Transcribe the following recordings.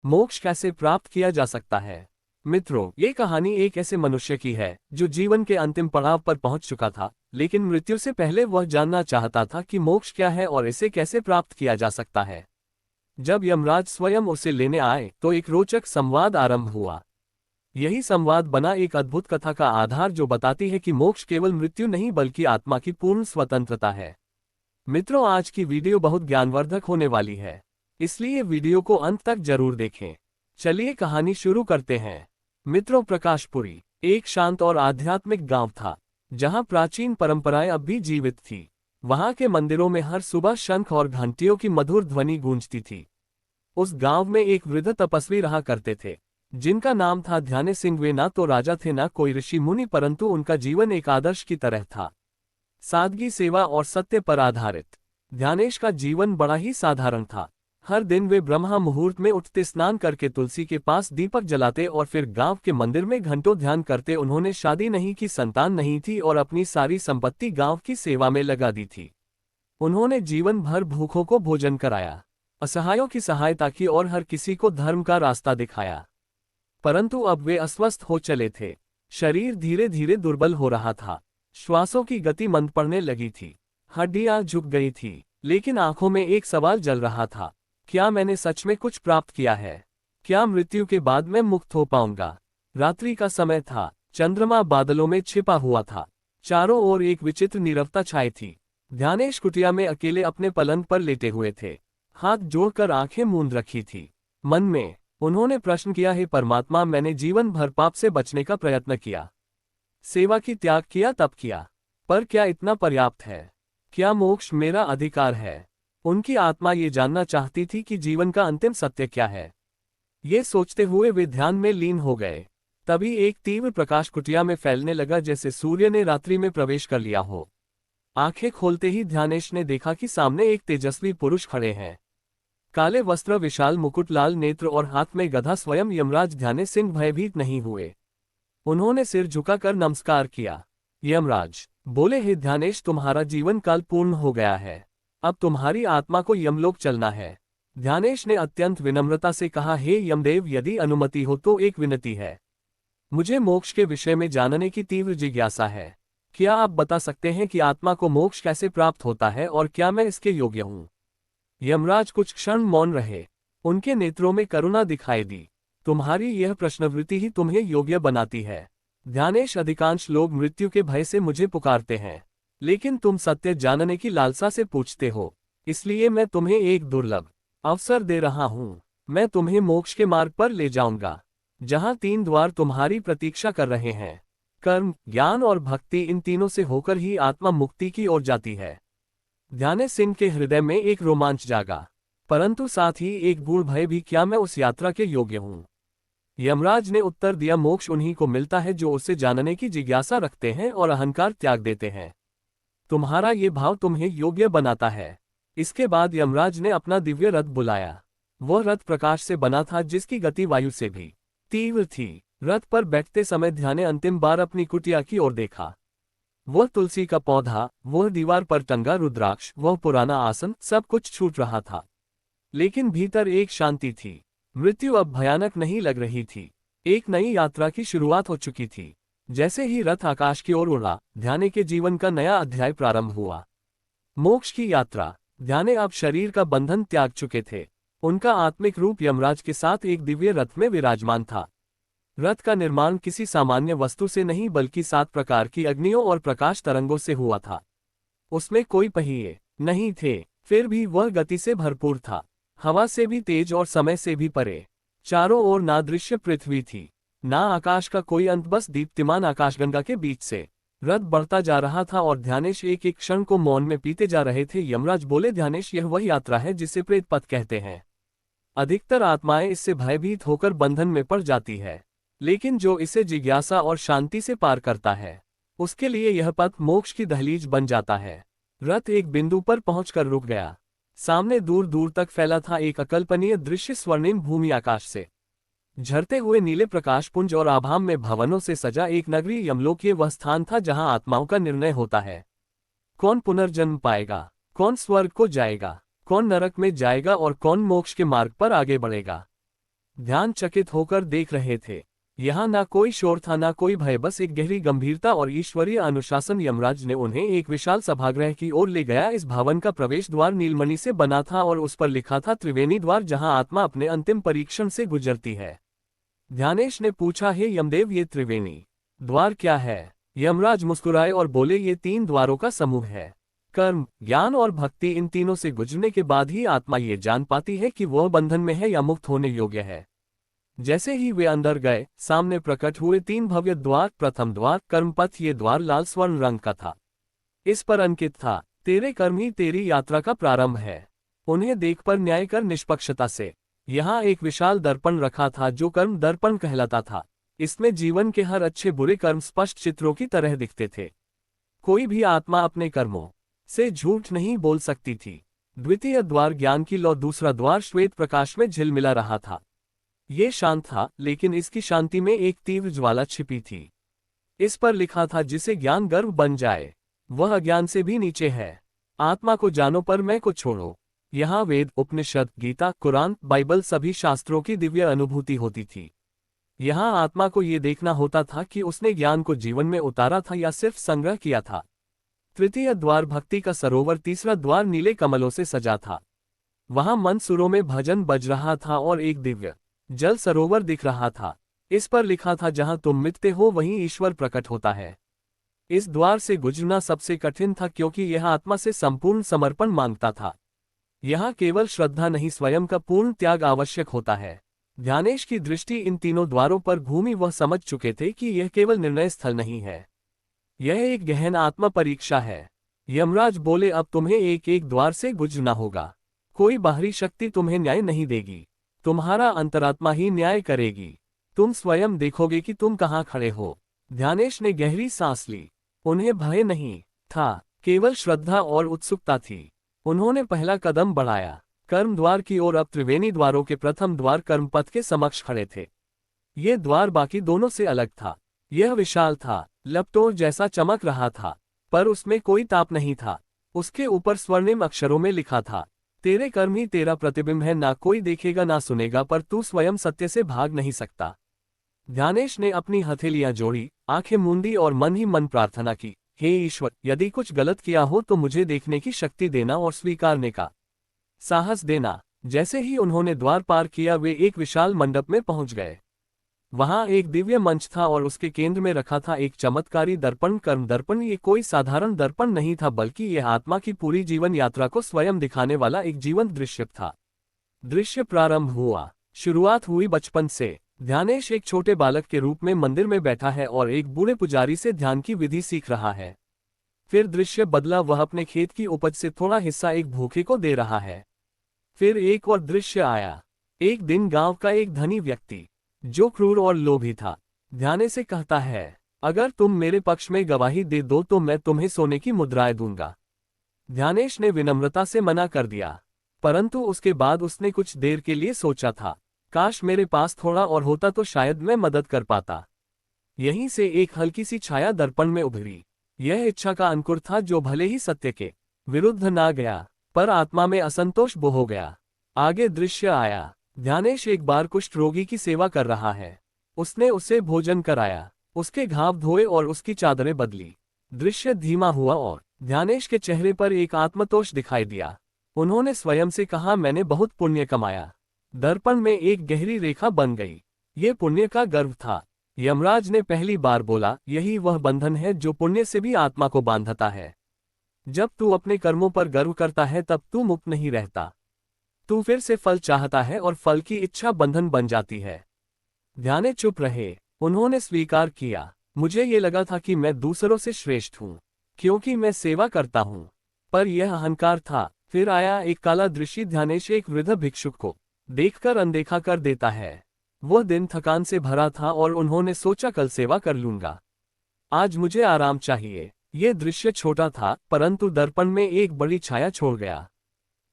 मोक्ष कैसे प्राप्त किया जा सकता है? मित्रों, ये कहानी एक ऐसे मनुष्य की है जो जीवन के अंतिम पड़ाव पर पहुंच चुका था, लेकिन मृत्यु से पहले वह जानना चाहता था कि मोक्ष क्या है और इसे कैसे प्राप्त किया जा सकता है। जब यमराज स्वयं उसे लेने आए तो एक रोचक संवाद आरंभ हुआ। यही संवाद बना एक अद्भुत कथा का आधार जो बताती है कि मोक्ष केवल मृत्यु नहीं बल्कि आत्मा की पूर्ण स्वतंत्रता है। मित्रों, आज की वीडियो बहुत ज्ञानवर्धक होने वाली है, इसलिए वीडियो को अंत तक जरूर देखें। चलिए कहानी शुरू करते हैं। मित्रों, प्रकाशपुरी एक शांत और आध्यात्मिक गांव था, जहां प्राचीन परंपराएं अब भी जीवित थी। वहां के मंदिरों में हर सुबह शंख और घंटियों की मधुर ध्वनि गूंजती थी। उस गांव में एक वृद्ध तपस्वी रहा करते थे, जिनका नाम था ध्याने सिंह। वे ना तो राजा थे ना कोई ऋषि मुनि, परंतु उनका जीवन एक आदर्श की तरह था, सादगी, सेवा और सत्य पर आधारित। ध्यानेश का जीवन बड़ा ही साधारण था। हर दिन वे ब्रह्म मुहूर्त में उठते, स्नान करके तुलसी के पास दीपक जलाते और फिर गांव के मंदिर में घंटों ध्यान करते। उन्होंने शादी नहीं की, संतान नहीं थी और अपनी सारी संपत्ति गांव की सेवा में लगा दी थी। उन्होंने जीवन भर भूखों को भोजन कराया, असहायों की सहायता की और हर किसी को धर्म का रास्ता दिखाया। परंतु अब वे अस्वस्थ हो चले थे। शरीर धीरे धीरे दुर्बल हो रहा था, श्वासों की गति मंद पड़ने लगी थी, हड्डियां झुक गई थी, लेकिन आंखों में एक सवाल जल रहा था, क्या मैंने सच में कुछ प्राप्त किया है? क्या मृत्यु के बाद मैं मुक्त हो पाऊंगा? रात्रि का समय था, चंद्रमा बादलों में छिपा हुआ था, चारों ओर एक विचित्र नीरवता छाई थी। ध्यानेश कुटिया में अकेले अपने पलंग पर लेटे हुए थे, हाथ जोड़कर आंखें मूंद रखी थी। मन में उन्होंने प्रश्न किया, हे परमात्मा, मैंने जीवन भर पाप से बचने का प्रयत्न किया, सेवा की त्याग किया, तप किया, पर क्या इतना पर्याप्त है? क्या मोक्ष मेरा अधिकार है? उनकी आत्मा ये जानना चाहती थी कि जीवन का अंतिम सत्य क्या है। ये सोचते हुए वे ध्यान में लीन हो गए। तभी एक तीव्र प्रकाश कुटिया में फैलने लगा, जैसे सूर्य ने रात्रि में प्रवेश कर लिया हो। आंखें खोलते ही ध्यानेश ने देखा कि सामने एक तेजस्वी पुरुष खड़े हैं। काले वस्त्र, विशाल मुकुट, लाल नेत्र और हाथ में गदा। स्वयं यमराज ध्याने सिंह भयभीत नहीं हुए। उन्होंने सिर झुकाकर नमस्कार किया। यमराज बोले, हे ध्यानेश, तुम्हारा जीवन काल पूर्ण हो गया है, अब तुम्हारी आत्मा को यमलोक चलना है। ध्यानेश ने अत्यंत विनम्रता से कहा, हे यमदेव, यदि अनुमति हो तो एक विनती है। मुझे मोक्ष के विषय में जानने की तीव्र जिज्ञासा है। क्या आप बता सकते हैं कि आत्मा को मोक्ष कैसे प्राप्त होता है और क्या मैं इसके योग्य हूँ? यमराज कुछ क्षण मौन रहे। उनके नेत्रों में करुणा दिखाई दी। तुम्हारी यह प्रश्नवृत्ति ही तुम्हें योग्य बनाती है ध्यानेश। अधिकांश लोग मृत्यु के भय से मुझे पुकारते हैं, लेकिन तुम सत्य जानने की लालसा से पूछते हो, इसलिए मैं तुम्हें एक दुर्लभ अवसर दे रहा हूँ। मैं तुम्हें मोक्ष के मार्ग पर ले जाऊंगा, जहाँ 3 द्वार तुम्हारी प्रतीक्षा कर रहे हैं। कर्म, ज्ञान और भक्ति, इन तीनों से होकर ही आत्मा मुक्ति की ओर जाती है। ध्याने सिंह के हृदय में एक रोमांच जागा, परंतु साथ ही एक गूढ़ भय भी। क्या मैं उस यात्रा के योग्य हूँ? यमराज ने उत्तर दिया, मोक्ष उन्हीं को मिलता है जो उसे जानने की जिज्ञासा रखते हैं और अहंकार त्याग देते हैं। तुम्हारा ये भाव तुम्हें योग्य बनाता है। इसके बाद यमराज ने अपना दिव्य रथ बुलाया। वह रथ प्रकाश से बना था, जिसकी गति वायु से भी तीव्र थी। रथ पर बैठते समय ध्याने अंतिम बार अपनी कुटिया की ओर देखा। वह तुलसी का पौधा, वह दीवार पर टंगा रुद्राक्ष, वह पुराना आसन, सब कुछ छूट रहा था, लेकिन भीतर एक शांति थी। मृत्यु अब भयानक नहीं लग रही थी, एक नई यात्रा की शुरुआत हो चुकी थी। जैसे ही रथ आकाश की ओर उड़ा, ध्याने के जीवन का नया अध्याय प्रारंभ हुआ। मोक्ष की यात्रा। ध्याने अब शरीर का बंधन त्याग चुके थे। उनका आत्मिक रूप यमराज के साथ एक दिव्य रथ में विराजमान था। रथ का निर्माण किसी सामान्य वस्तु से नहीं बल्कि 7 प्रकार की अग्नियों और प्रकाश तरंगों से हुआ था। उसमें कोई पहिए नहीं थे, फिर भी वह गति से भरपूर था, हवा से भी तेज और समय से भी परे। चारों ओर ना दृश्य पृथ्वी थी, ना आकाश का कोई अंत, बस दीप्तिमान आकाशगंगा के बीच से रथ बढ़ता जा रहा था और ध्यानेश एक एक क्षण को मौन में पीते जा रहे थे। यमराज बोले, ध्यानेश, यह वही यात्रा है जिसे प्रेत पथ कहते हैं। अधिकतर आत्माएं इससे भयभीत होकर बंधन में पड़ जाती है, लेकिन जो इसे जिज्ञासा और शांति से पार करता है, उसके लिए यह पथ मोक्ष की दहलीज बन जाता है। रथ एक बिंदु पर पहुंचकर रुक गया। सामने दूर दूर तक फैला था एक अकल्पनीय दृश्य, स्वर्णिम भूमि, आकाश से झरते हुए नीले प्रकाशपुंज और आभाम में भवनों से सजा एक नगरी। यमलोक ये वह स्थान था जहां आत्माओं का निर्णय होता है। कौन पुनर्जन्म पाएगा, कौन स्वर्ग को जाएगा, कौन नरक में जाएगा और कौन मोक्ष के मार्ग पर आगे बढ़ेगा। ध्यान चकित होकर देख रहे थे। यहाँ ना कोई शोर था ना कोई भय, बस एक गहरी गंभीरता और ईश्वरीय अनुशासन। यमराज ने उन्हें एक विशाल सभागृह की ओर ले गया। इस भवन का प्रवेश द्वार नीलमणि से बना था और उस पर लिखा था त्रिवेणी द्वार, जहाँ आत्मा अपने अंतिम परीक्षण से गुजरती है। ध्यानेश ने पूछा, हे यमदेव, ये त्रिवेणी द्वार क्या है? यमराज मुस्कुराए और बोले, ये 3 द्वारों का समूह है। कर्म, ज्ञान और भक्ति, इन तीनों से गुजरने के बाद ही आत्मा ये जान पाती है कि वह बंधन में है या मुक्त होने योग्य है। जैसे ही वे अंदर गए, सामने प्रकट हुए 3 भव्य द्वार। प्रथम द्वार कर्मपथ, ये द्वार लाल स्वर्ण रंग का था। इस पर अंकित था, तेरे कर्म ही तेरी यात्रा का प्रारंभ है, उन्हें देख पर न्याय कर निष्पक्षता से। यहाँ एक विशाल दर्पण रखा था जो कर्म दर्पण कहलाता था। इसमें जीवन के हर अच्छे बुरे कर्म स्पष्ट चित्रों की तरह दिखते थे। कोई भी आत्मा अपने कर्मों से झूठ नहीं बोल सकती थी। द्वितीय द्वार ज्ञान की लौ, दूसरा द्वार श्वेत प्रकाश में झिलमिला रहा था। ये शांत था, लेकिन इसकी शांति में एक तीव्र ज्वाला छिपी थी। इस पर लिखा था, जिसे ज्ञान गर्व बन जाए वह अज्ञान से भी नीचे है। आत्मा को जानो पर मैं को छोड़ो। यहाँ वेद, उपनिषद, गीता, कुरान, बाइबल, सभी शास्त्रों की दिव्य अनुभूति होती थी। यहाँ आत्मा को ये देखना होता था कि उसने ज्ञान को जीवन में उतारा था या सिर्फ संग्रह किया था। तृतीय द्वार भक्ति का सरोवर, तीसरा द्वार नीले कमलों से सजा था। वहां मन सुरों में भजन बज रहा था और एक दिव्य जल सरोवर दिख रहा था। इस पर लिखा था, जहां तुम मिटते हो वहीं ईश्वर प्रकट होता है। इस द्वार से गुजरना सबसे कठिन था, क्योंकि यह आत्मा से संपूर्ण समर्पण मांगता था। यहाँ केवल श्रद्धा नहीं, स्वयं का पूर्ण त्याग आवश्यक होता है। ध्यानेश की दृष्टि इन तीनों द्वारों पर घूमी। वह समझ चुके थे कि यह केवल निर्णय स्थल नहीं है, यह एक गहन आत्मा परीक्षा है। यमराज बोले, अब तुम्हें एक एक द्वार से गुजरना होगा। कोई बाहरी शक्ति तुम्हें न्याय नहीं देगी, तुम्हारा अंतरात्मा ही न्याय करेगी। तुम स्वयं देखोगे कि तुम कहाँ खड़े हो। ध्यानेश ने गहरी सांस ली। उन्हें भय नहीं था, केवल श्रद्धा और उत्सुकता थी। उन्होंने पहला कदम बढ़ाया, कर्म द्वार की ओर। अब त्रिवेणी द्वारों के प्रथम द्वार कर्मपथ के समक्ष खड़े थे। ये द्वार बाकी दोनों से अलग था। यह विशाल था, लपटों जैसा चमक रहा था, पर उसमें कोई ताप नहीं था। उसके ऊपर स्वर्णिम अक्षरों में लिखा था, तेरे कर्म ही तेरा प्रतिबिंब है। ना कोई देखेगा ना सुनेगा, पर तू स्वयं सत्य से भाग नहीं सकता। ध्यानेश ने अपनी हथेलियां जोड़ी, आंखें मूंदी और मन ही मन प्रार्थना की, हे ईश्वर, यदि कुछ गलत किया हो तो मुझे देखने की शक्ति देना और स्वीकारने का साहस देना। जैसे ही उन्होंने द्वार पार किया, वे एक विशाल मंडप में पहुंच गए। वहां एक दिव्य मंच था और उसके केंद्र में रखा था एक चमत्कारी दर्पण, कर्म दर्पण। ये कोई साधारण दर्पण नहीं था, बल्कि यह आत्मा की पूरी जीवन यात्रा को स्वयं दिखाने वाला एक जीवंत दृश्य था। दृश्य प्रारंभ हुआ। शुरुआत हुई बचपन से। ध्यानेश एक छोटे बालक के रूप में मंदिर में बैठा है और एक बूढ़े पुजारी से ध्यान की विधि सीख रहा है। फिर दृश्य बदला, वह अपने खेत की उपज से थोड़ा हिस्सा एक भूखे को दे रहा है। फिर एक और दृश्य आया। एक दिन गांव का एक धनी व्यक्ति, जो क्रूर और लोभी था, ध्यानेश से कहता है, अगर तुम मेरे पक्ष में गवाही दे दो तो मैं तुम्हें सोने की मुद्राएं दूंगा। ध्यानेश ने विनम्रता से मना कर दिया, परंतु उसके बाद उसने कुछ देर के लिए सोचा था, काश मेरे पास थोड़ा और होता तो शायद मैं मदद कर पाता। यहीं से एक हल्की सी छाया दर्पण में उभरी। यह इच्छा का अंकुर था, जो भले ही सत्य के विरुद्ध ना गया, पर आत्मा में असंतोष बो हो गया। आगे दृश्य आया। ध्यानेश एक बार कुष्ठ रोगी की सेवा कर रहा है। उसने उसे भोजन कराया, उसके घाव धोए और उसकी चादरें बदली। दृश्य धीमा हुआ और ध्यानेश के चेहरे पर एक आत्मतोष दिखाई दिया। उन्होंने स्वयं से कहा, मैंने बहुत पुण्य कमाया। दर्पण में एक गहरी रेखा बन गई। ये पुण्य का गर्व था। यमराज ने पहली बार बोला, यही वह बंधन है जो पुण्य से भी आत्मा को बांधता है। जब तू अपने कर्मों पर गर्व करता है तब तू मुक्त नहीं रहता। तू फिर से फल चाहता है और फल की इच्छा बंधन बन जाती है। ध्याने चुप रहे। उन्होंने स्वीकार किया, मुझे ये लगा था कि मैं दूसरों से श्रेष्ठ हूँ, क्योंकि मैं सेवा करता हूँ, पर यह अहंकार था। फिर आया एक काला दृश्य। ध्यानेश एक वृद्ध भिक्षुक को देखकर अनदेखा कर देता है। वह दिन थकान से भरा था और उन्होंने सोचा, कल सेवा कर लूंगा, आज मुझे आराम चाहिए। ये दृश्य छोटा था, परंतु दर्पण में एक बड़ी छाया छोड़ गया।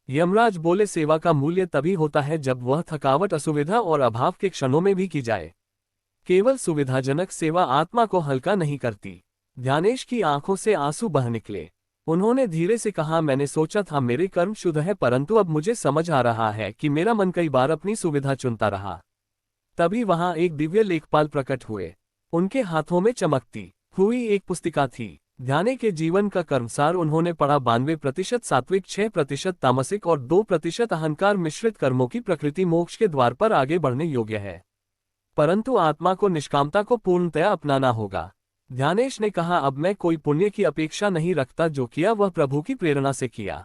यमराज बोले, सेवा का मूल्य तभी होता है जब वह थकावट, असुविधा और अभाव के क्षणों में भी की जाए। केवल सुविधाजनक सेवा आत्मा को हल्का नहीं करती। ध्यानेश की आंखों से आंसू बह निकले। उन्होंने धीरे से कहा, मैंने सोचा था मेरे कर्म शुद्ध है, परंतु अब मुझे समझ आ रहा है कि मेरा मन कई बार अपनी सुविधा चुनता रहा। तभी वहां एक दिव्य लेखपाल प्रकट हुए। उनके हाथों में चमकती हुई एक पुस्तिका थी। ध्याने के जीवन का कर्मसार उन्होंने पढ़ा। 92% सात्विक, 6% तामसिक और 2% अहंकार मिश्रित कर्मों की प्रकृति मोक्ष के द्वार पर आगे बढ़ने योग्य है, परंतु आत्मा को निष्कामता को पूर्णतया अपनाना होगा। ध्यानेश ने कहा, अब मैं कोई पुण्य की अपेक्षा नहीं रखता। जो किया वह प्रभु की प्रेरणा से किया,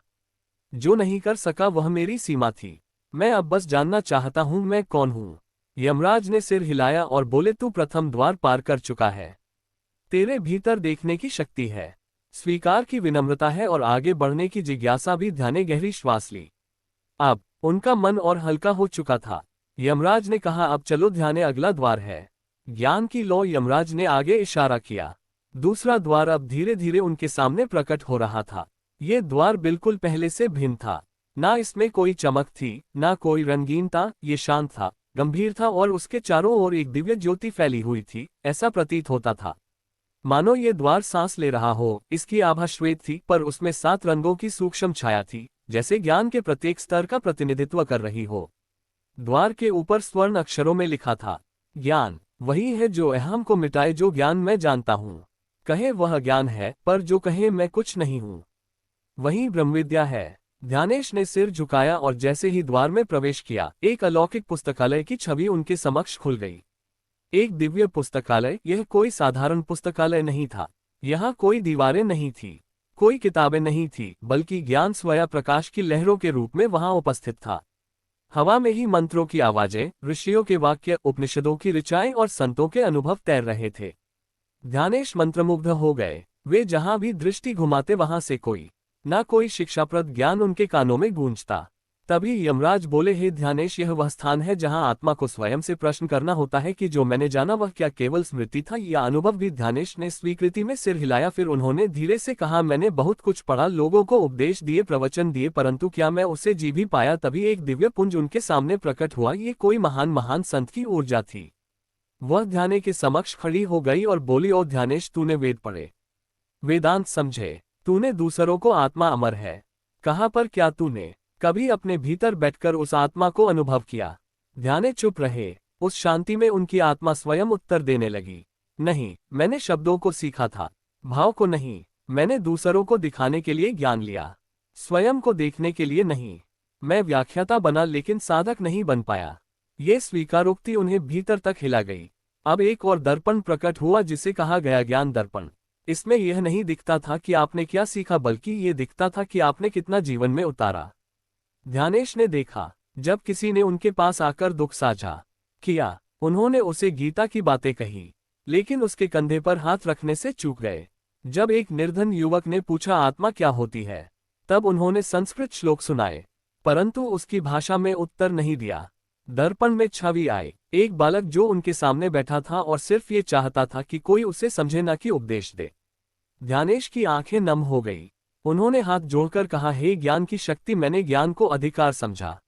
जो नहीं कर सका वह मेरी सीमा थी। मैं अब बस जानना चाहता हूं मैं कौन हूं। यमराज ने सिर हिलाया और बोले, तू प्रथम द्वार पार कर चुका है। तेरे भीतर देखने की शक्ति है, स्वीकार की विनम्रता है और आगे बढ़ने की जिज्ञासा भी। ध्याने गहरी श्वास ली। अब उनका मन और हल्का हो चुका था। यमराज ने कहा, अब चलो ध्याने, अगला द्वार है ज्ञान की लौ। यमराज ने आगे इशारा किया। दूसरा द्वार अब धीरे धीरे उनके सामने प्रकट हो रहा था। ये द्वार बिल्कुल पहले से भिन्न था। ना इसमें कोई चमक थी, ना कोई रंगीनता। ये शांत था, गंभीर था और उसके चारों ओर एक दिव्य ज्योति फैली हुई थी। ऐसा प्रतीत होता था मानो ये द्वार सांस ले रहा हो। इसकी आभा श्वेत थी, पर उसमें 7 रंगों की सूक्ष्म छाया थी, जैसे ज्ञान के प्रत्येक स्तर का प्रतिनिधित्व कर रही हो। द्वार के ऊपर स्वर्ण अक्षरों में लिखा था, ज्ञान वही है जो अहम को मिटाए। जो ज्ञान मैं जानता हूँ कहे वह ज्ञान है, पर जो कहे मैं कुछ नहीं हूँ वही ब्रह्मविद्या है। ध्यानेश ने सिर झुकाया और जैसे ही द्वार में प्रवेश किया, एक अलौकिक पुस्तकालय की छवि उनके समक्ष खुल गई। एक दिव्य पुस्तकालय। यह कोई साधारण पुस्तकालय नहीं था। यहाँ कोई दीवारें नहीं थी, कोई किताबें नहीं थी, बल्कि ज्ञान स्वयं प्रकाश की लहरों के रूप में वहां उपस्थित था। हवा में ही मंत्रों की आवाजें, ऋषियों के वाक्य, उपनिषदों की ऋचाएं और संतों के अनुभव तैर रहे थे। ध्यानेश मंत्रमुग्ध हो गए। वे जहां भी दृष्टि घुमाते वहां से कोई ना कोई शिक्षाप्रद ज्ञान उनके कानों में गूंजता। तभी यमराज बोले, हे ध्यानेश, यह वह स्थान है जहां आत्मा को स्वयं से प्रश्न करना होता है कि जो मैंने जाना वह क्या केवल स्मृति था या अनुभव भी। ध्यानेश ने स्वीकृति में सिर हिलाया। फिर उन्होंने धीरे से कहा, मैंने बहुत कुछ पढ़ा, लोगों को उपदेश दिए, प्रवचन दिए, परंतु क्या मैं उसे जी भी पाया। तभी एक दिव्य पुंज उनके सामने प्रकट हुआ। ये कोई महान महान संत की ऊर्जा थी। वह ध्याने के समक्ष खड़ी हो गई और बोली, ओ ध्यानेश, तूने वेद पढ़े, वेदांत समझे, तूने दूसरों को आत्मा अमर है कहा, पर क्या तूने कभी अपने भीतर बैठकर उस आत्मा को अनुभव किया? ध्याने चुप रहे। उस शांति में उनकी आत्मा स्वयं उत्तर देने लगी, नहीं, मैंने शब्दों को सीखा था, भाव को नहीं। मैंने दूसरों को दिखाने के लिए ज्ञान लिया, स्वयं को देखने के लिए नहीं। मैं व्याख्याता बना लेकिन साधक नहीं बन पाया। ये स्वीकारोक्ति उन्हें भीतर तक हिला गई। अब एक और दर्पण प्रकट हुआ जिसे कहा गया ज्ञान दर्पण। इसमें यह नहीं दिखता था कि आपने क्या सीखा, बल्कि ये दिखता था कि आपने कितना जीवन में उतारा। ध्यानेश ने देखा, जब किसी ने उनके पास आकर दुख साझा किया, उन्होंने उसे गीता की बातें कही, लेकिन उसके कंधे पर हाथ रखने से चूक गए। जब एक निर्धन युवक ने पूछा, आत्मा क्या होती है, तब उन्होंने संस्कृत श्लोक सुनाए, परंतु उसकी भाषा में उत्तर नहीं दिया। दर्पण में छवि आई, एक बालक जो उनके सामने बैठा था और सिर्फ ये चाहता था कि कोई उसे समझे, न कि उपदेश दे। ध्यानेश की आंखें नम हो गई। उन्होंने हाथ जोड़कर कहा, हे ज्ञान की शक्ति, मैंने ज्ञान को अधिकार समझा,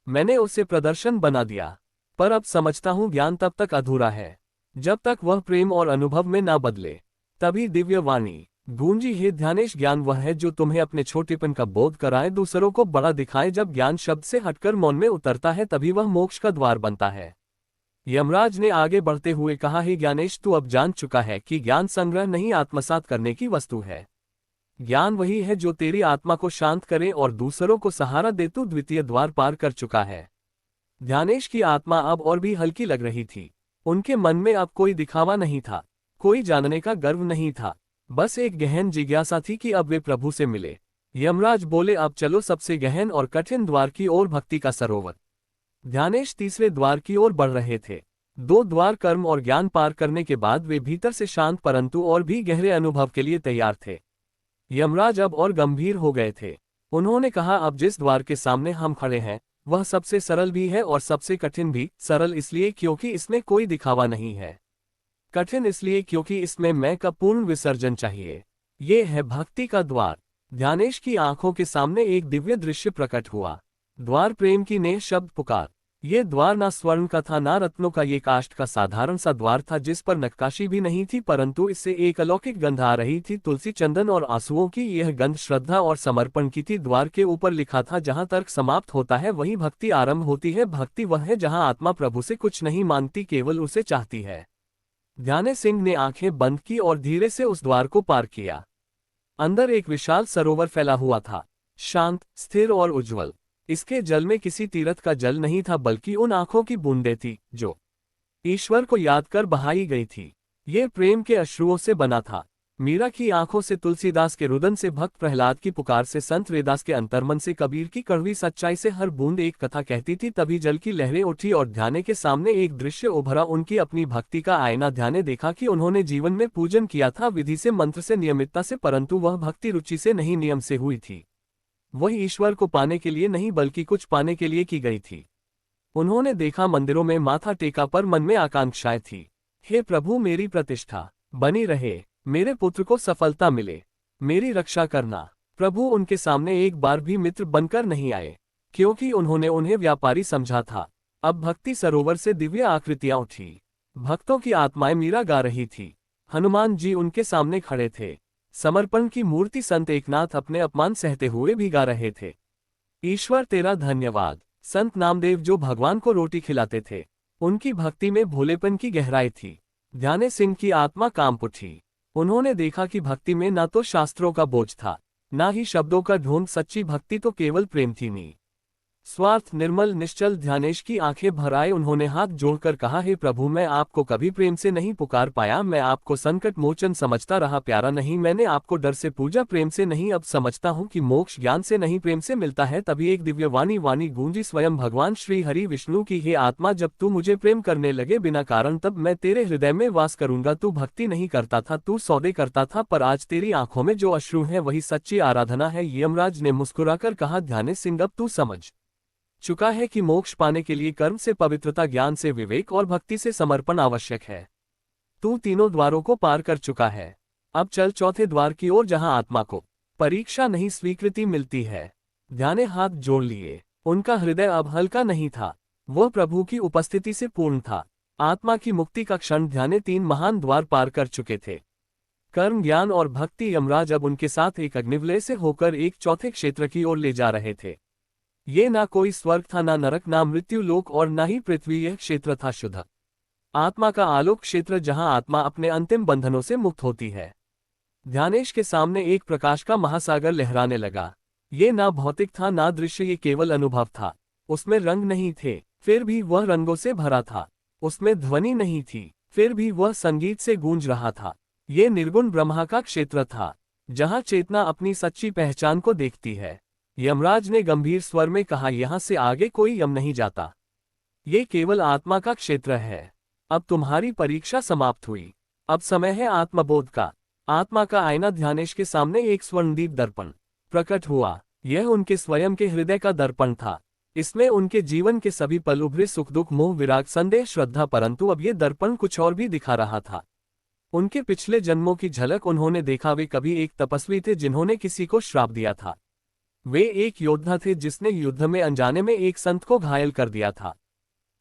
मैंने उसे प्रदर्शन बना दिया, पर अब समझता हूं ज्ञान तब तक अधूरा है जब तक वह प्रेम और अनुभव में ना बदले। तभी दिव्य वाणी गूंजी, हे ध्यानेश, ज्ञान वह है जो तुम्हें अपने छोटेपन का बोध कराए, दूसरों को बड़ा दिखाए। जब ज्ञान शब्द से हटकर मौन में उतरता है, तभी वह मोक्ष का द्वार बनता है। यमराज ने आगे बढ़ते हुए कहा, हे ज्ञानेश, तू अब जान चुका है कि ज्ञान संग्रह नहीं, आत्मसात करने की वस्तु है। ज्ञान वही है जो तेरी आत्मा को शांत करे और दूसरों को सहारा दे। तू द्वितीय द्वार पार कर चुका है। ध्यानेश की आत्मा अब और भी हल्की लग रही थी। उनके मन में अब कोई दिखावा नहीं था, कोई जानने का गर्व नहीं था, बस एक गहन जिज्ञासा थी कि अब वे प्रभु से मिले। यमराज बोले, अब चलो सबसे गहन और कठिन द्वार की ओर, भक्ति का सरोवर। ध्यानेश तीसरे द्वार की ओर बढ़ रहे थे। 2 द्वार कर्म और ज्ञान पार करने के बाद वे भीतर से शांत परंतु और भी गहरे अनुभव के लिए तैयार थे। यमराज अब और गंभीर हो गए थे। उन्होंने कहा, अब जिस द्वार के सामने हम खड़े हैं वह सबसे सरल भी है और सबसे कठिन भी। सरल इसलिए क्योंकि इसमें कोई दिखावा नहीं है, कठिन इसलिए क्योंकि इसमें मैं का पूर्ण विसर्जन चाहिए। ये है भक्ति का द्वार। ध्यानेश की आंखों के सामने एक दिव्य दृश्य प्रकट हुआ। द्वार प्रेम की नेह शब्द पुकार, ये द्वार ना स्वर्ण का था ना रत्नों का, ये काष्ठ का साधारण सा द्वार था जिस पर नक्काशी भी नहीं थी, परंतु इससे एक अलौकिक गंध आ रही थी, तुलसी, चंदन और आंसुओं की। यह गंध श्रद्धा और समर्पण की थी। द्वार के ऊपर लिखा था, जहाँ तर्क समाप्त होता है वहीं भक्ति आरंभ होती है। भक्ति वह है जहाँ आत्मा प्रभु से कुछ नहीं मांगती, केवल उसे चाहती है। ध्याने सिंह ने आंखें बंद की और धीरे से उस द्वार को पार किया। अंदर एक विशाल सरोवर फैला हुआ था, शांत, स्थिर और उज्ज्वल। इसके जल में किसी तीर्थ का जल नहीं था, बल्कि उन आंखों की बूंदें थी जो ईश्वर को याद कर बहाई गई थी। ये प्रेम के अश्रुओं से बना था। मीरा की आंखों से, तुलसीदास के रुदन से, भक्त प्रहलाद की पुकार से, संत रैदास के अंतर्मन से, कबीर की कड़वी सच्चाई से हर बूंद एक कथा कहती थी। तभी जल की लहरें उठी और ध्याने के सामने एक दृश्य उभरा। उनकी अपनी भक्ति का आईना। ध्याने देखा कि उन्होंने जीवन में पूजन किया था, विधि से, मंत्र से, नियमितता से, परंतु वह भक्ति रुचि से नहीं, नियम से हुई थी। वह ईश्वर को पाने के लिए नहीं, बल्कि कुछ पाने के लिए की गई थी। उन्होंने देखा, मंदिरों में माथा टेका, पर मन में आकांक्षाएं थी। हे प्रभु, मेरी प्रतिष्ठा बनी रहे, मेरे पुत्र को सफलता मिले, मेरी रक्षा करना। प्रभु उनके सामने एक बार भी मित्र बनकर नहीं आए, क्योंकि उन्होंने उन्हें व्यापारी समझा था। अब भक्ति सरोवर से दिव्य आकृतियां उठी। भक्तों की आत्माएं मीरा गा रही थी। हनुमान जी उनके सामने खड़े थे। समर्पण की मूर्ति संत एकनाथ अपने अपमान सहते हुए भी गा रहे थे। ईश्वर तेरा धन्यवाद। संत नामदेव जो भगवान को रोटी खिलाते थे, उनकी भक्ति में भोलेपन की गहराई थी। ध्याने सिंह की आत्मा कांप उठी। उन्होंने देखा कि भक्ति में न तो शास्त्रों का बोझ था, न ही शब्दों का ढोंग। सच्ची भक्ति तो केवल प्रेम थी, नहीं स्वार्थ, निर्मल, निश्चल। ध्यानेश की आंखें भर आए। उन्होंने हाथ जोड़कर कहा, हे प्रभु, मैं आपको कभी प्रेम से नहीं पुकार पाया। मैं आपको संकट मोचन समझता रहा, प्यारा नहीं। मैंने आपको डर से पूजा, प्रेम से नहीं। अब समझता हूँ कि मोक्ष ज्ञान से नहीं, प्रेम से मिलता है। तभी एक दिव्य वाणी गूंजी, स्वयं भगवान श्री हरि विष्णु की। हे आत्मा, जब तू मुझे प्रेम करने लगे बिना कारण, तब मैं तेरे हृदय में वास करूंगा। तू भक्ति नहीं करता था, तू सौदे करता था, पर आज तेरी आंखों में जो अश्रु है वही सच्ची आराधना है। यमराज ने मुस्कुराकर कहा, ध्याने सिंह, अब तू समझ चुका है कि मोक्ष पाने के लिए कर्म से पवित्रता, ज्ञान से विवेक और भक्ति से समर्पण आवश्यक है। तू तीनों द्वारों को पार कर चुका है। अब चल चौथे द्वार की ओर, जहां आत्मा को परीक्षा नहीं, स्वीकृति मिलती है। ध्याने हाथ जोड़ लिए। उनका हृदय अब हल्का नहीं था, वह प्रभु की उपस्थिति से पूर्ण था। आत्मा की मुक्ति का क्षण। ध्याने 3 महान द्वार पार कर चुके थे, कर्म, ज्ञान और भक्ति। यमराज अब उनके साथ एक अग्निवलय से होकर एक चौथे क्षेत्र की ओर ले जा रहे थे। ये ना कोई स्वर्ग था, ना नरक, ना मृत्यु लोक और ना ही पृथ्वी। यह क्षेत्र था शुद्ध आत्मा का आलोक क्षेत्र, जहां आत्मा अपने अंतिम बंधनों से मुक्त होती है। ध्यानेश के सामने एक प्रकाश का महासागर लहराने लगा। ये ना भौतिक था, ना दृश्य, ये केवल अनुभव था। उसमें रंग नहीं थे, फिर भी वह रंगों से भरा था। उसमें ध्वनि नहीं थी, फिर भी वह संगीत से गूंज रहा था। ये निर्गुण ब्रह्मा का क्षेत्र था, जहां चेतना अपनी सच्ची पहचान को देखती है। यमराज ने गंभीर स्वर में कहा, यहां से आगे कोई यम नहीं जाता। ये केवल आत्मा का क्षेत्र है। अब तुम्हारी परीक्षा समाप्त हुई। अब समय है आत्मबोध का। आत्मा का आईना। ध्यानेश के सामने एक स्वर्णदीप दर्पण प्रकट हुआ। यह उनके स्वयं के हृदय का दर्पण था। इसमें उनके जीवन के सभी पल उभरे, सुख, दुख, मोह, विराग, संदेह, श्रद्धा। परंतु अब यह दर्पण कुछ और भी दिखा रहा था। उनके पिछले जन्मों की झलक उन्होंने देखा। वे कभी एक तपस्वी थे जिन्होंने किसी को श्राप दिया था। वे एक योद्धा थे जिसने युद्ध में अनजाने में एक संत को घायल कर दिया था।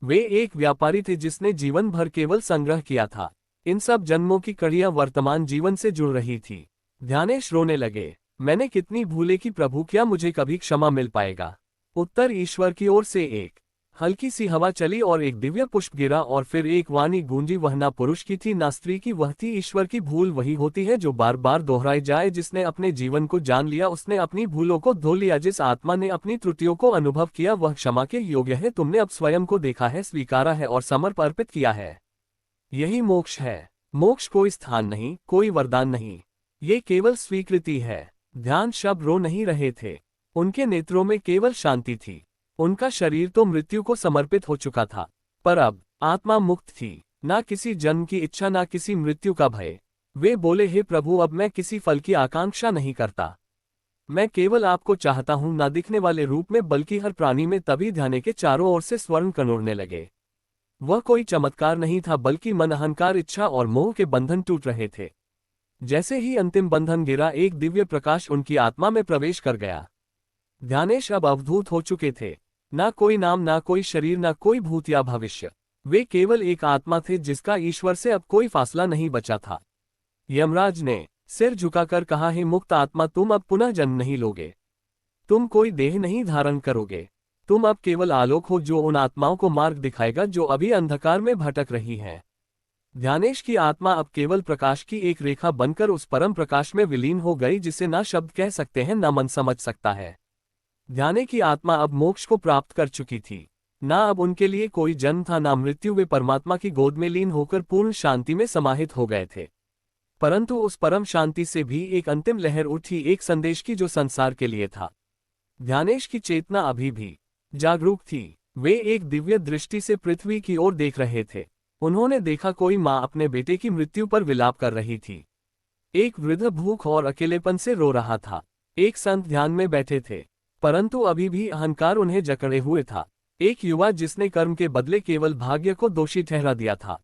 वे एक व्यापारी थे जिसने जीवन भर केवल संग्रह किया था। इन सब जन्मों की कड़ियां वर्तमान जीवन से जुड़ रही थी। ध्यानेश रोने लगे। मैंने कितनी भूले की प्रभु, क्या मुझे कभी क्षमा मिल पाएगा? उत्तर ईश्वर की ओर से एक हल्की सी हवा चली और एक दिव्य पुष्प गिरा, और फिर एक वाणी गूंजी। वह ना पुरुष की थी, ना स्त्री की, वह थी ईश्वर की। भूल वही होती है जो बार बार दोहराई जाए। जिसने अपने जीवन को जान लिया, उसने अपनी भूलों को धो लिया। जिस आत्मा ने अपनी त्रुटियों को अनुभव किया, वह क्षमा के योग्य है। तुमने अब स्वयं को देखा है, स्वीकारा है और समर्पित किया है। यही मोक्ष है। मोक्ष कोई स्थान नहीं, कोई वरदान नहीं, ये केवल स्वीकृति है। ध्यान शब्द रो नहीं रहे थे, उनके नेत्रों में केवल शांति थी। उनका शरीर तो मृत्यु को समर्पित हो चुका था, पर अब आत्मा मुक्त थी। ना किसी जन्म की इच्छा, ना किसी मृत्यु का भय। वे बोले, हे प्रभु, अब मैं किसी फल की आकांक्षा नहीं करता। मैं केवल आपको चाहता हूं, ना दिखने वाले रूप में, बल्कि हर प्राणी में। तभी ध्यान के चारों ओर से स्वर्ण कण उड़ने लगे। वह कोई चमत्कार नहीं था, बल्कि मन, अहंकार, इच्छा और मोह के बंधन टूट रहे थे। जैसे ही अंतिम बंधन गिरा, एक दिव्य प्रकाश उनकी आत्मा में प्रवेश कर गया। ध्यानेश अब अवधूत हो चुके थे। ना कोई नाम, ना कोई शरीर, ना कोई भूत या भविष्य। वे केवल एक आत्मा थे जिसका ईश्वर से अब कोई फासला नहीं बचा था। यमराज ने सिर झुकाकर कहा, हे मुक्त आत्मा, तुम अब पुनः जन्म नहीं लोगे। तुम कोई देह नहीं धारण करोगे। तुम अब केवल आलोक हो जो उन आत्माओं को मार्ग दिखाएगा जो अभी अंधकार में भटक रही हैं। ध्यानेश की आत्मा अब केवल प्रकाश की एक रेखा बनकर उस परम प्रकाश में विलीन हो गई जिसे ना शब्द कह सकते हैं, ना मन समझ सकता है। ध्याने की आत्मा अब मोक्ष को प्राप्त कर चुकी थी। ना अब उनके लिए कोई जन्म था, ना मृत्यु। वे परमात्मा की गोद में लीन होकर पूर्ण शांति में समाहित हो गए थे। परंतु उस परम शांति से भी एक अंतिम लहर उठी, एक संदेश की जो संसार के लिए था। ध्यानेश की चेतना अभी भी जागरूक थी। वे एक दिव्य दृष्टि से पृथ्वी की ओर देख रहे थे। उन्होंने देखा कोई माँ अपने बेटे की मृत्यु पर विलाप कर रही थी। एक वृद्ध भूख और अकेलेपन से रो रहा था। एक संत ध्यान में बैठे थे, परंतु अभी भी अहंकार उन्हें जकड़े हुए था। एक युवा जिसने कर्म के बदले केवल भाग्य को दोषी ठहरा दिया था।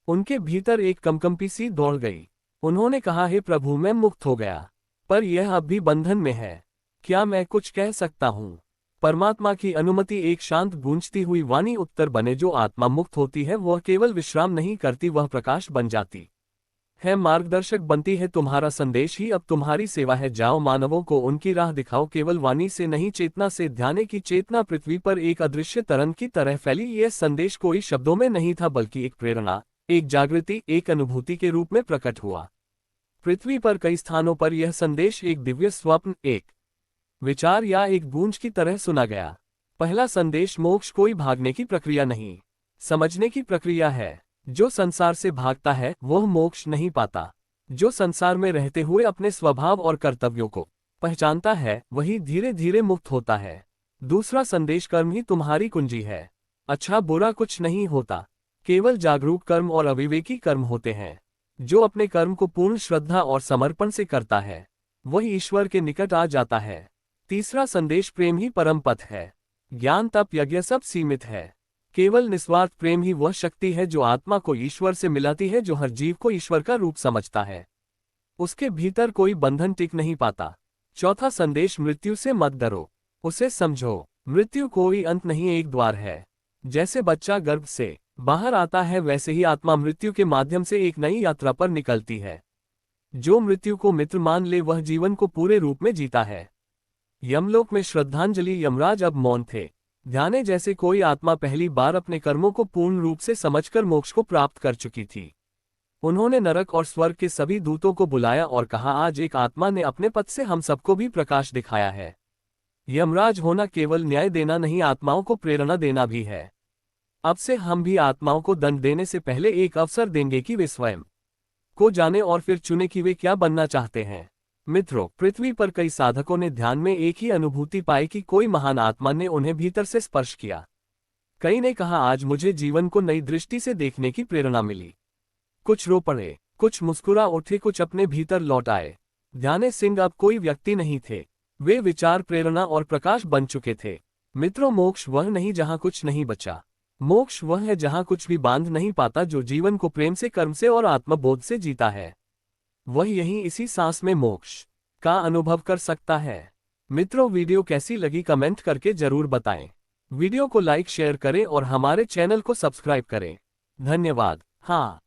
उनके भीतर एक कंपकंपी सी दौड़ गई। उन्होंने कहा, हे प्रभु, मैं मुक्त हो गया, पर यह अब भी बंधन में है। क्या मैं कुछ कह सकता हूँ? परमात्मा की अनुमति। एक शांत गूंजती हुई वाणी उत्तर बने, जो आत्मा मुक्त होती है वह केवल विश्राम नहीं करती, वह प्रकाश बन जाती है, मार्गदर्शक बनती है। तुम्हारा संदेश ही अब तुम्हारी सेवा है। जाओ, मानवों को उनकी राह दिखाओ। केवल वाणी से नहीं, चेतना से। ध्याने की चेतना पृथ्वी पर एक अदृश्य तरंग की तरह फैली। यह संदेश कोई शब्दों में नहीं था, बल्कि एक प्रेरणा, एक जागृति, एक अनुभूति के रूप में प्रकट हुआ। पृथ्वी पर कई स्थानों पर यह संदेश एक दिव्य स्वप्न, एक विचार या एक गूंज की तरह सुना गया। पहला संदेश, मोक्ष कोई भागने की प्रक्रिया नहीं, समझने की प्रक्रिया है। जो संसार से भागता है वह मोक्ष नहीं पाता। जो संसार में रहते हुए अपने स्वभाव और कर्तव्यों को पहचानता है वही धीरे धीरे मुक्त होता है। दूसरा संदेश, कर्म ही तुम्हारी कुंजी है। अच्छा बुरा कुछ नहीं होता, केवल जागरूक कर्म और अविवेकी कर्म होते हैं। जो अपने कर्म को पूर्ण श्रद्धा और समर्पण से करता है वही ईश्वर के निकट आ जाता है। तीसरा संदेश, प्रेम ही परम पथ है। ज्ञान, तप, यज्ञ सब सीमित है। केवल निस्वार्थ प्रेम ही वह शक्ति है जो आत्मा को ईश्वर से मिलाती है, जो हर जीव को ईश्वर का रूप समझता है। उसके भीतर कोई बंधन टिक नहीं पाता। चौथा संदेश, मृत्यु से मत डरो, उसे समझो। मृत्यु कोई अंत नहीं, एक द्वार है। जैसे बच्चा गर्भ से बाहर आता है वैसे ही आत्मा मृत्यु के माध्यम से एक नई यात्रा पर निकलती है। जो मृत्यु को मित्र मान ले वह जीवन को पूरे रूप में जीता है। यमलोक में श्रद्धांजलि। यमराज अब मौन थे। ध्याने जैसे कोई आत्मा पहली बार अपने कर्मों को पूर्ण रूप से समझकर मोक्ष को प्राप्त कर चुकी थी। उन्होंने नरक और स्वर्ग के सभी दूतों को बुलाया और कहा, आज एक आत्मा ने अपने पद से हम सबको भी प्रकाश दिखाया है। यमराज होना केवल न्याय देना नहीं, आत्माओं को प्रेरणा देना भी है। अब से हम भी आत्माओं को दंड देने से पहले एक अवसर देंगे कि वे स्वयं को जाने और फिर चुने कि वे क्या बनना चाहते हैं। मित्रों, पृथ्वी पर कई साधकों ने ध्यान में एक ही अनुभूति पाई कि कोई महान आत्मा ने उन्हें भीतर से स्पर्श किया। कई ने कहा, आज मुझे जीवन को नई दृष्टि से देखने की प्रेरणा मिली। कुछ रो पड़े, कुछ मुस्कुरा उठे, कुछ अपने भीतर लौट आए। ध्याने सिंह अब कोई व्यक्ति नहीं थे, वे विचार, प्रेरणा और प्रकाश बन चुके थे। मित्रों, मोक्ष वह नहीं जहां कुछ नहीं बचा। मोक्ष वह है जहां कुछ भी बांध नहीं पाता। जो जीवन को प्रेम से, कर्म से और आत्मबोध से जीता है वह यहीं इसी सांस में मोक्ष का अनुभव कर सकता है। मित्रों, वीडियो कैसी लगी कमेंट करके जरूर बताएं। वीडियो को लाइक, शेयर करें और हमारे चैनल को सब्सक्राइब करें। धन्यवाद। हाँ।